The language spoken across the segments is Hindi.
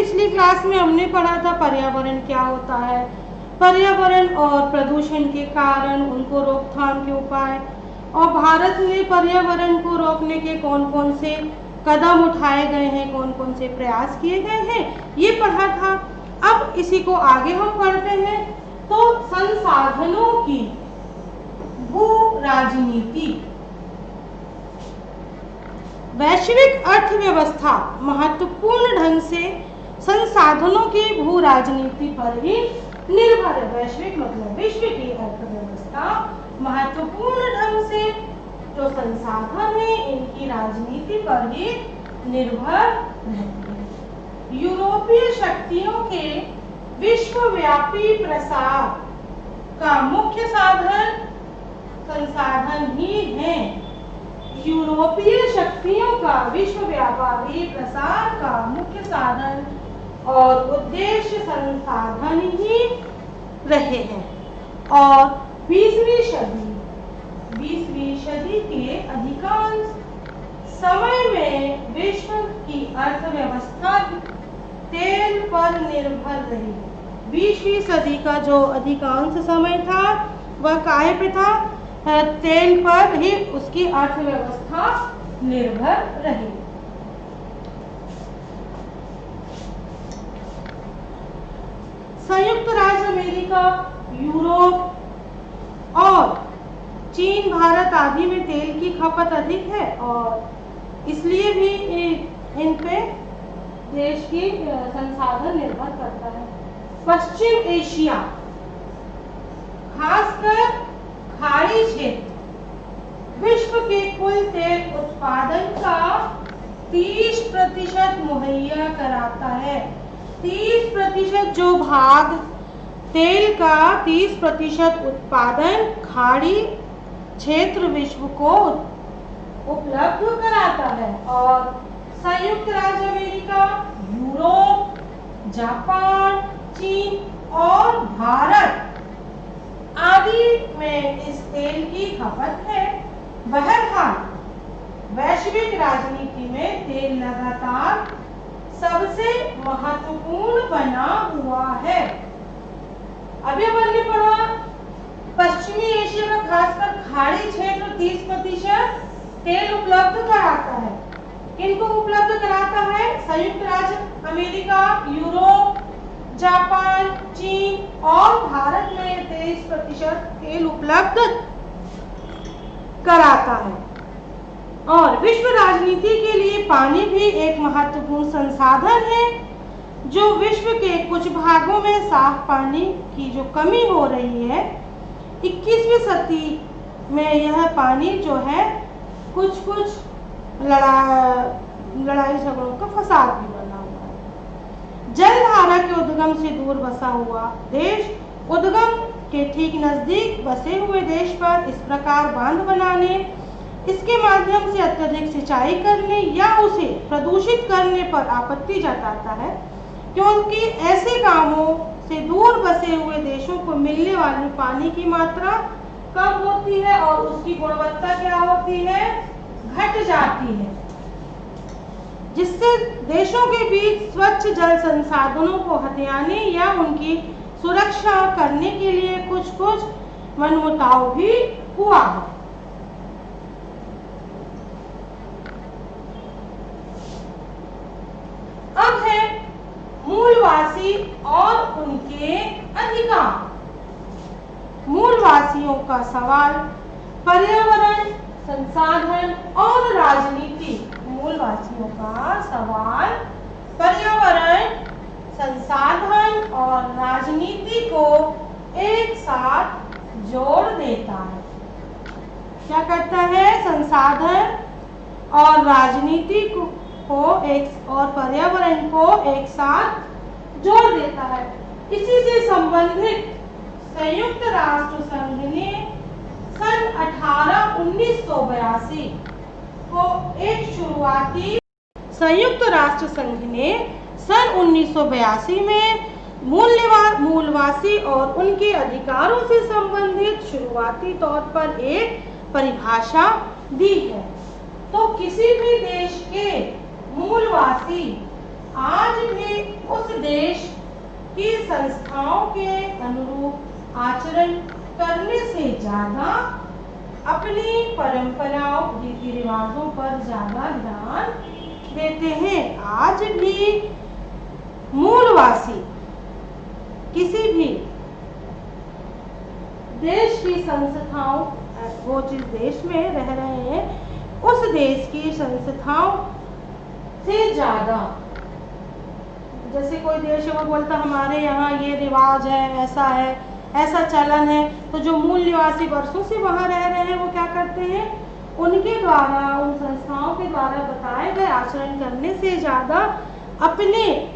पिछली क्लास में हमने पढ़ा था पर्यावरण क्या होता है, पर्यावरण और प्रदूषण के कारण, उनको रोकथाम के उपाय, और भारत में पर्यावरण को रोकने के कौन कौन से कदम उठाए गए हैं, कौन कौन से प्रयास किए गए हैं, ये पढ़ा था। अब इसी को आगे हम पढ़ते हैं। तो संसाधनों की भू राजनीति। वैश्विक अर्थव्यवस्था महत्वपूर्ण ढंग से संसाधनों की भू राजनीति पर ही निर्भर है। वैश्विक मतलब विश्व की अर्थव्यवस्था महत्वपूर्ण ढंग से जो संसाधन है इनकी राजनीति पर ही निर्भर रहती है। यूरोपीय शक्तियों के विश्वव्यापी प्रसार का मुख्य साधन संसाधन ही है। यूरोपीय शक्तियों का विश्वव्यापी प्रसार का मुख्य साधन और उद्देश्य संसाधन ही रहे हैं। और 20वीं सदी के अधिकांश समय में विश्व की अर्थव्यवस्था तेल पर निर्भर रही। 20वीं सदी का जो अधिकांश समय था वह काहे पे था? तेल पर ही उसकी अर्थव्यवस्था निर्भर रही। संयुक्त राज्य अमेरिका, यूरोप और चीन, भारत आदि में तेल की खपत अधिक है और इसलिए भी इन पे देश की संसाधन निर्भर करता है। पश्चिम एशिया, खासकर खाड़ी क्षेत्र, विश्व के कुल तेल उत्पादन का 30% मुहैया कराता है। 30% जो भाग तेल का 30% उत्पादन खाड़ी क्षेत्र विश्व को उपलब्ध कराता है। और संयुक्त राज्य अमेरिका, यूरोप, जापान, चीन और भारत आदि में इस तेल की खपत है। बहरहाल वैश्विक राजनीति में तेल लगातार सबसे महत्वपूर्ण बना हुआ है। अभी अपन ने पढ़ा पश्चिमी एशिया का खासकर खाड़ी क्षेत्र 30% तेल उपलब्ध कराता है। किनको उपलब्ध कराता है? संयुक्त राज्य अमेरिका, यूरोप, जापान, चीन और भारत में 23% तेल उपलब्ध कराता है। और विश्व राजनीति के लिए पानी भी एक महत्वपूर्ण संसाधन है। जो विश्व के कुछ भागों में साफ पानी की जो कमी हो रही है, 21वीं सदी में यह पानी जो है कुछ लड़ाई झगड़ों का फसाद भी बना हुआ है। जलधारा के उद्गम से दूर बसा हुआ देश उद्गम के ठीक नजदीक बसे हुए देश पर इस प्रकार बांध बनाने, इसके माध्यम से अत्यधिक सिंचाई करने या उसे प्रदूषित करने पर आपत्ति जताता है, क्योंकि ऐसे कामों से दूर बसे हुए देशों को मिलने वाली पानी की मात्रा कम होती है और उसकी गुणवत्ता क्या होती है? घट जाती है, जिससे देशों के बीच स्वच्छ जल संसाधनों को हथियाने या उनकी सुरक्षा करने के लिए कुछ मनमुटाव भी हुआ है। अब है मूलवासी और उनके अधिकार। मूलवासियों का सवाल, पर्यावरण, संसाधन और राजनीति। मूलवासियों का सवाल पर्यावरण, संसाधन और राजनीति को एक साथ जोड़ देता है। क्या करता है? संसाधन और राजनीति को एक और पर्यावरण को एक साथ जोड़ देता है। इसी से संबंधित संयुक्त राष्ट्र संघ ने सन 1982 को एक शुरुआती संयुक्त राष्ट्र संघ ने सन 1982 में मूलवासी और उनके अधिकारों से संबंधित शुरुआती तौर पर एक परिभाषा दी है। तो किसी भी देश के मूलवासी आज भी उस देश की संस्थाओं के अनुरूप आचरण करने से ज्यादा अपनी परंपराओं, रीति रिवाजों पर ज्यादा ध्यान देते हैं। आज भी मूलवासी किसी भी देश की संस्थाओं, वो जिस देश में रह रहे हैं उस देश की संस्थाओं से ज्यादा, जैसे कोई देश है वो बोलता हमारे यहाँ ये रिवाज है, ऐसा चलन है, तो जो मूल निवासी वर्षों से वहाँ रह रहे हैं वो क्या करते हैं, उनके द्वारा, उन संस्थाओं के द्वारा बताए गए आचरण करने से ज़्यादा अपने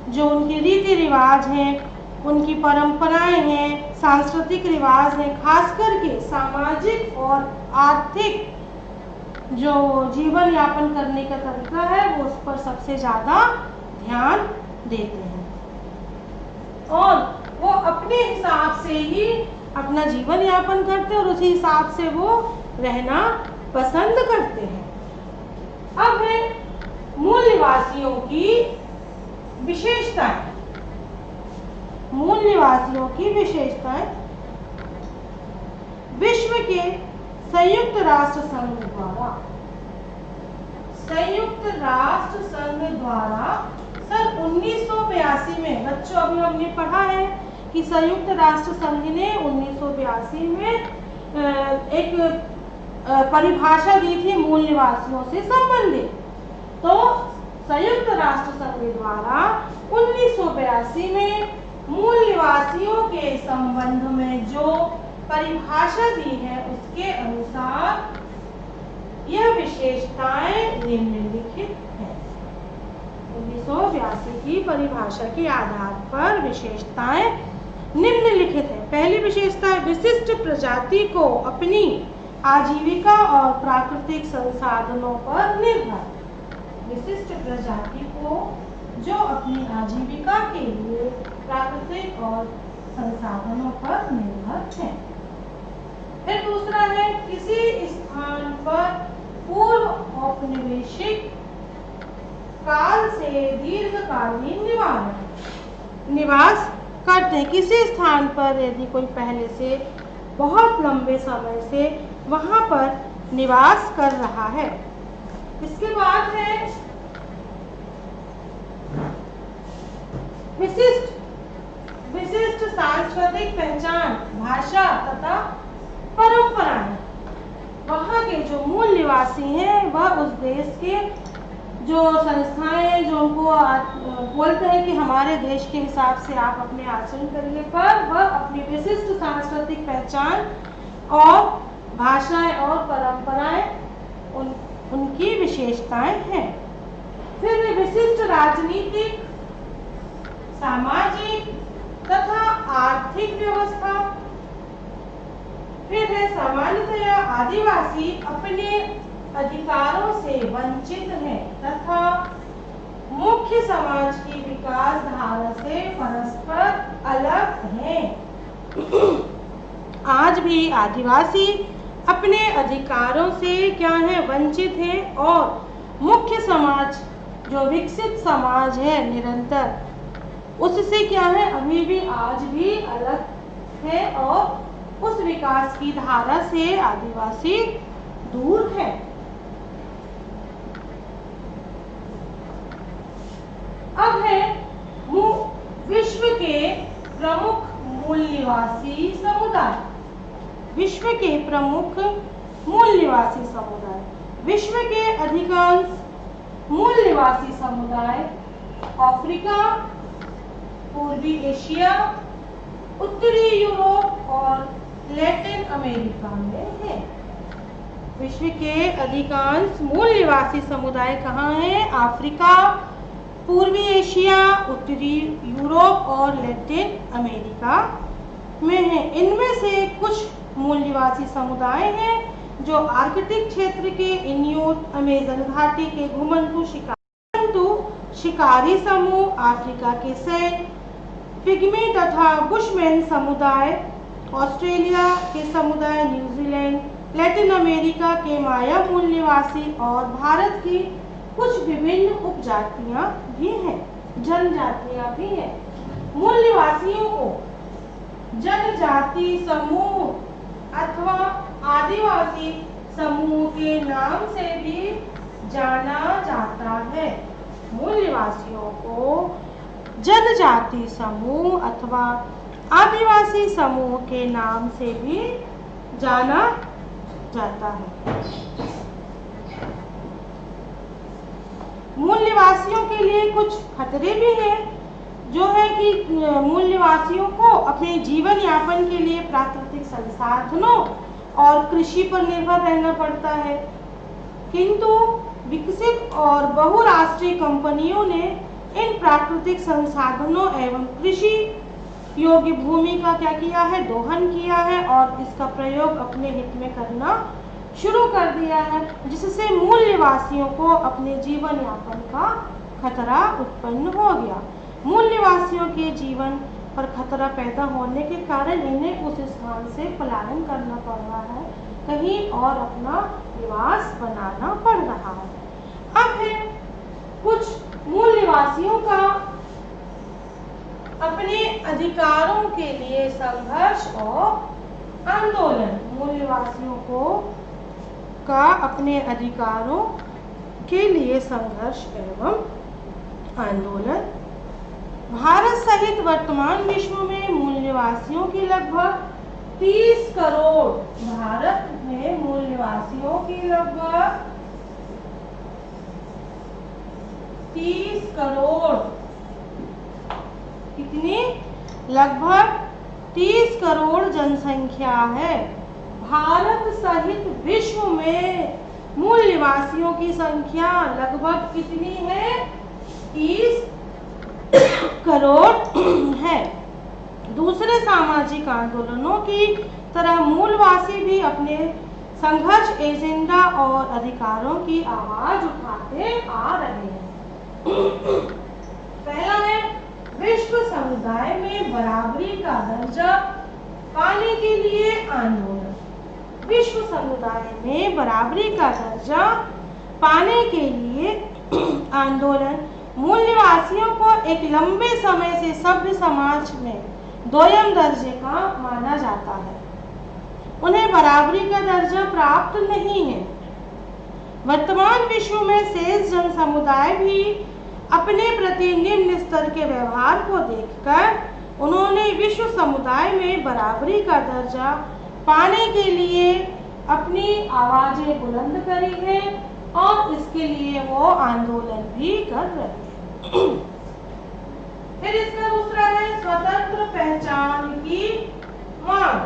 जो उनके रीति रिवाज हैं, उनकी परंपराएं हैं, सांस्कृतिक रिवाज हैं, खास करके सामाजिक और आर्थिक जो जीवन यापन करने का तरीका है वो उस पर सबसे ज़्यादा ध्यान देते हैं और वो अपने हिसाब से ही अपना जीवन यापन करते हैं और उसी हिसाब से वो रहना पसंद करते हैं। अब है मूल निवासियों की विशेषताएं। मूल निवासियों की विशेषताएं विश्व के संयुक्त राष्ट्र संघ द्वारा सन 1982 में, बच्चों अभी हमने पढ़ा है कि संयुक्त राष्ट्र संघ ने 1982 में एक परिभाषा दी थी मूल निवासियों से संबंधित। तो संयुक्त राष्ट्र संघ द्वारा 1982 में मूल निवासियों के संबंध में जो परिभाषा दी है उसके अनुसार यह विशेषताएं निम्नलिखित हैं। 1982 की परिभाषा के आधार पर विशेषताएं निम्नलिखित है। पहली विशेषता है विशिष्ट प्रजाति को अपनी आजीविका और प्राकृतिक संसाधनों पर निर्भर। विशिष्ट प्रजाति को जो अपनी आजीविका के लिए प्राकृतिक और संसाधनों पर निर्भर है। फिर दूसरा है किसी स्थान पर पूर्व औपनिवेशिक काल से दीर्घकालीन निवास करते हैं। किसी स्थान पर यदि कोई पहले से बहुत लंबे समय से वहां पर निवास कर रहा है। इसके बाद है विशिष्ट सांस्कृतिक पहचान, भाषा तथा परंपराएं। वहाँ के जो मूल निवासी हैं वह उस देश के जो संस्थाएं जो उनको बोलते हैं कि हमारे देश के हिसाब से आप अपने आचरण करिए, पर वह अपनी विशिष्ट सांस्कृतिक पहचान और भाषाएं और परंपराएं उनकी विशेषताएं हैं। फिर विशिष्ट राजनीतिक, सामाजिक तथा आर्थिक व्यवस्था। फिर है सामान्यतया आदिवासी अपने अधिकारों से वंचित हैं तथा मुख्य समाज की विकास धारा से परस्पर अलग हैं। आज भी आदिवासी अपने अधिकारों से क्या है, वंचित है और मुख्य समाज जो विकसित समाज है निरंतर, उससे क्या है, अभी भी आज भी अलग है और उस विकास की धारा से आदिवासी दूर है। अब है विश्व के प्रमुख मूल निवासी समुदाय। विश्व के प्रमुख मूल निवासी समुदाय। विश्व के अधिकांश मूल निवासी समुदाय अफ्रीका, पूर्वी एशिया, उत्तरी यूरोप और लैटिन अमेरिका में है। विश्व के अधिकांश मूल निवासी समुदाय कहाँ हैं? अफ्रीका, पूर्वी एशिया, उत्तरी यूरोप और लैटिन अमेरिका में है। इनमें से कुछ मूल निवासी समुदाय हैं जो आर्कटिक क्षेत्र के इन्यूट, अमेजन घाटी के घुमंतू शिकारी समूह, अफ्रीका के सैन, पिग्मी तथा बुशमैन समुदाय, ऑस्ट्रेलिया के समुदाय, न्यूजीलैंड, लैटिन अमेरिका के माया मूल निवासी और भारत की कुछ विभिन्न उपजातियां भी हैं, जनजातियां भी हैं। मूल निवासियों को जनजाति समूह अथवा आदिवासी समूह के नाम से भी जाना जाता है। मूल निवासियों को जनजाति समूह अथवा आदिवासी समूह के नाम से भी जाना जाता है। मूल निवासियों के लिए कुछ खतरे भी हैं, जो है कि मूल निवासियों को अपने जीवन यापन के लिए प्राकृतिक संसाधनों और कृषि पर निर्भर रहना पड़ता है, किंतु विकसित और बहुराष्ट्रीय कंपनियों ने इन प्राकृतिक संसाधनों एवं कृषि योग्य भूमि का क्या किया है, दोहन किया है और इसका प्रयोग अपने हित में करना शुरू कर दिया है, जिससे मूल निवासियों को अपने जीवन यापन का खतरा उत्पन्न हो गया। मूल निवासियों के जीवन पर खतरा पैदा होने के कारण इन्हें उस स्थान से पलायन करना पड़ रहा है, कहीं और अपना निवास बनाना पड़ रहा है। अब है कुछ मूल निवासियों का अपने अधिकारों के लिए संघर्ष और आंदोलन। मूल निवासियों को का अपने अधिकारों के लिए संघर्ष एवं आंदोलन। भारत सहित वर्तमान विश्व में मूल निवासियों की लगभग 30 करोड़, भारत में मूल निवासियों की लगभग 30 करोड़, कितनी, लगभग 30 करोड़ जनसंख्या है। भारत सहित विश्व में मूल निवासियों की संख्या लगभग कितनी है, 30 करोड़ है। दूसरे सामाजिक आंदोलनों की तरह मूलवासी भी अपने संघर्ष एजेंडा और अधिकारों की आवाज उठाते आ रहे हैं। पहला है विश्व समुदाय में बराबरी का दर्जा पाने के लिए आंदोलन। विश्व समुदाय में बराबरी का दर्जा पाने के लिए आंदोलन मूल निवासियों को एक लंबे समय से सभ्य समाज में दोयम दर्जे का माना जाता है। उन्हें बराबरी का दर्जा प्राप्त नहीं है। वर्तमान विश्व में शेष जन समुदाय भी अपने प्रति निम्न स्तर के व्यवहार को देखकर उन्होंने विश्व समुदाय में बराबरी का दर्जा पाने के लिए अपनी आवाजें बुलंद करी है और इसके लिए वो आंदोलन भी कर रहे हैं। फिर इसका दूसरा है स्वतंत्र पहचान की मांग।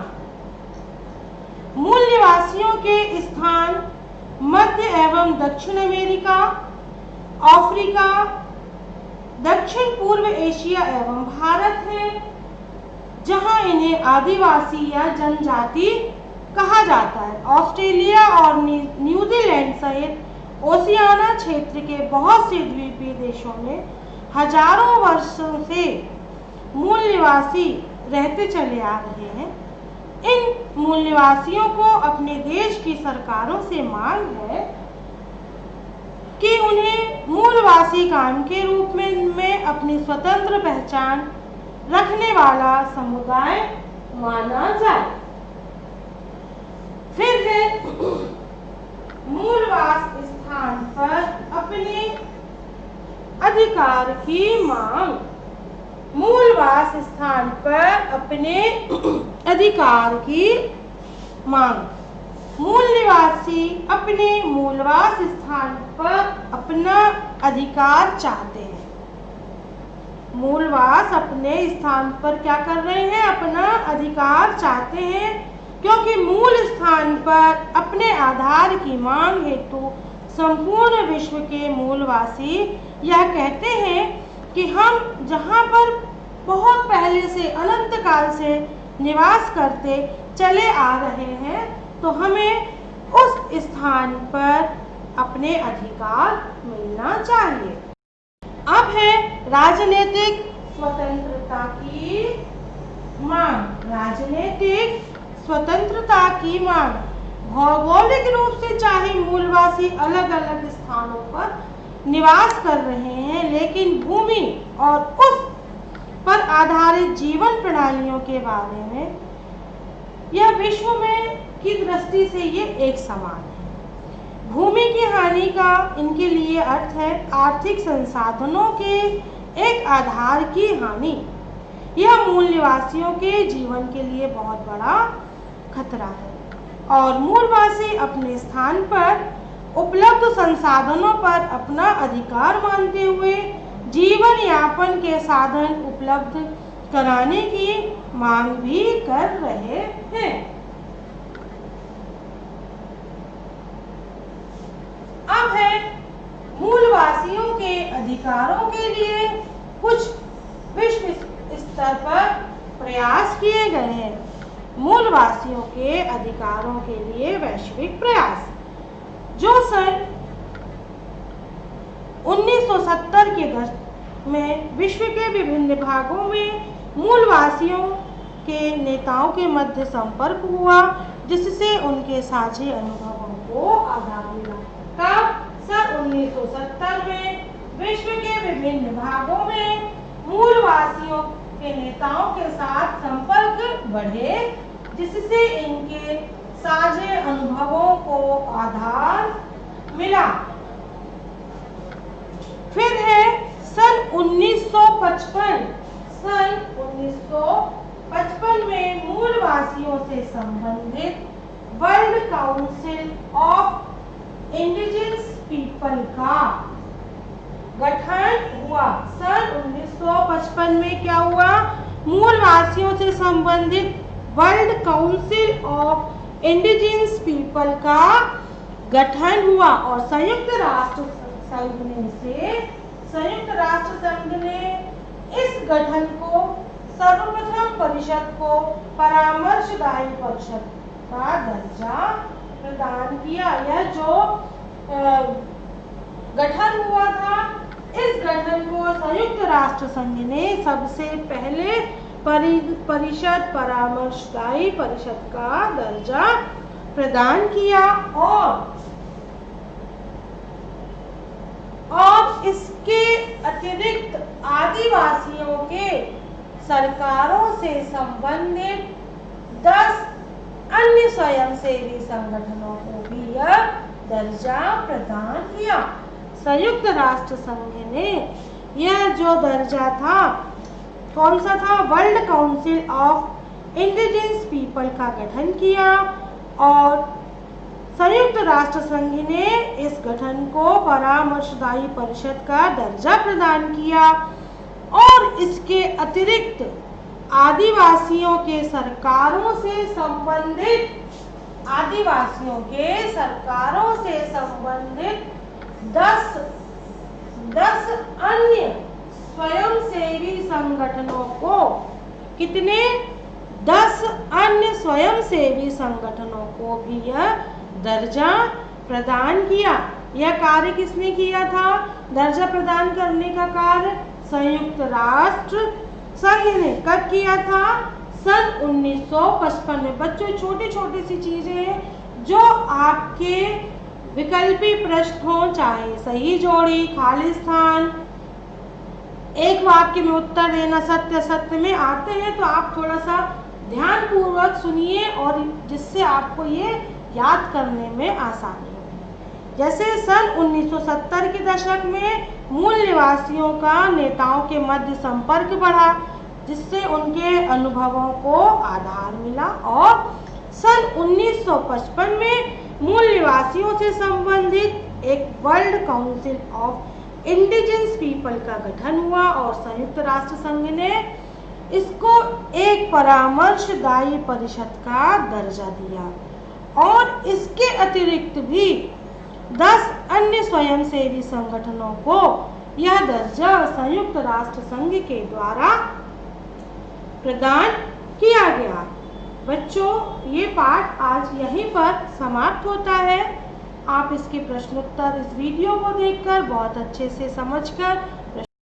मूल निवासियों के स्थान मध्य एवं दक्षिण अमेरिका, अफ्रीका, दक्षिण पूर्व एशिया एवं भारत है, जहां इन्हें आदिवासी या जनजाति कहा जाता है। ऑस्ट्रेलिया और न्यूजीलैंड सहित ओशियाना क्षेत्र के बहुत से द्वीपीय देशों में हजारों वर्षों से मूल निवासी रहते चले आ रहे हैं। इन मूल निवासियों को अपने देश की सरकारों से मांग है कि उन्हें मूलवासी काम के रूप में अपनी स्वतंत्र पहचान रखने वाला समुदाय माना जाए। फिर है मूलवास स्थान पर अपने अधिकार की मांग। मूलवास स्थान पर अपने अधिकार की मांग। मूल निवासी अपने मूलवास स्थान पर अपना अधिकार चाहते हैं। मूलवास अपने स्थान पर क्या कर रहे हैं, अपना अधिकार चाहते हैं, क्योंकि मूल स्थान पर अपने आधार की मांग हेतु संपूर्ण विश्व के मूलवासी यह कहते हैं कि हम जहां पर बहुत पहले से अनंत काल से निवास करते चले आ रहे हैं, तो हमें उस स्थान पर अपने अधिकार मिलना चाहिए। अब है राजनीतिक स्वतंत्रता की मांग। राजनीतिक स्वतंत्रता की मांग। भौगोलिक रूप से चाहे मूलवासी अलग अलग स्थानों पर निवास कर रहे हैं, लेकिन भूमि और उस पर आधारित जीवन प्रणालियों के बारे में यह विश्व में की दृष्टि से ये एक समान है। भूमि की हानि का इनके लिए अर्थ है आर्थिक संसाधनों के एक आधार की हानि। यह मूल निवासियों के जीवन के लिए बहुत बड़ा खतरा है और मूलवासी अपने स्थान पर उपलब्ध संसाधनों पर अपना अधिकार मानते हुए जीवन यापन के साधन उपलब्ध कराने की मांग भी कर रहे हैं। अब है मूलवासियों के अधिकारों के लिए कुछ विश्व स्तर पर प्रयास किए गए हैं। मूलवासियों के अधिकारों के लिए वैश्विक प्रयास जो सन 1970 के दशक में विश्व के विभिन्न भागों में मूलवासियों के नेताओं के मध्य संपर्क हुआ, जिससे उनके साझे अनुभवों को आधार मिला। कब? सन 1970 में विश्व के विभिन्न भागों में मूलवासियों के नेताओं के साथ संपर्क बढ़े, जिससे इनके साझे अनुभवों को आधार मिला। फिर है सन 1955। सन 1955 में मूलवासियों से संबंधित world council of indigenous people का गठन हुआ। सन 1955 में क्या हुआ? मूलवासियों से संबंधित world council of indigenous people का गठन हुआ और संयुक्त राष्ट्र संघ ने इस गठन को सर्वप्रथम परिषद को परामर्शदायी परिषद का दर्जा प्रदान किया। यह जो गठन हुआ था, इस गठन को संयुक्त राष्ट्र संघ ने सबसे पहले परिषद परामर्शदायी परिषद का दर्जा प्रदान किया और इसके अतिरिक्त आदिवासियों के सरकारों से संबंधित 10 अन्य स्वयंसेवी संगठनों को भी यह दर्जा प्रदान किया। संयुक्त राष्ट्र संघ ने यह जो दर्जा था, कौन सा था? World council of indigenous people का गठन किया और संयुक्त राष्ट्र संघ ने इस गठन को परामर्शदायी परिषद का दर्जा प्रदान किया और इसके अतिरिक्त आदिवासियों के सरकारों से संबंधित 10 अन्य स्वयंसेवी संगठनों को, कितने? 10 अन्य स्वयंसेवी संगठनों को भी यह दर्जा प्रदान किया। यह कार्य किसने किया था? दर्जा प्रदान करने का कार्य संयुक्त राष्ट्र संघ ने कब किया था? सन 1955 में। बच्चों, छोटी छोटी सी चीजें हैं जो आपके विकल्पी प्रश्न हो, चाहे सही जोड़ी, खाली स्थान, एक वाक्य में उत्तर देना, सत्य सत्य में आते हैं, तो आप थोड़ा सा ध्यान पूर्वक सुनिए और जिससे आपको ये याद करने में आसानी हो। जैसे सन 1970 के दशक में मूल निवासियों का नेताओं के मध्य संपर्क बढ़ा, जिससे उनके अनुभवों को आधार मिला और सन 1955 में मूल निवासियों से संबंधित एक world council of indigenous people का गठन हुआ और संयुक्त राष्ट्र संघ ने इसको एक परामर्शदायी परिषद का दर्जा दिया और इसके अतिरिक्त भी 10 अन्य स्वयंसेवी संगठनों को यह दर्जा संयुक्त राष्ट्र संघ के द्वारा प्रदान किया गया। बच्चों, ये पाठ आज यहीं पर समाप्त होता है। आप इसके प्रश्नोत्तर इस वीडियो को देखकर बहुत अच्छे से समझकर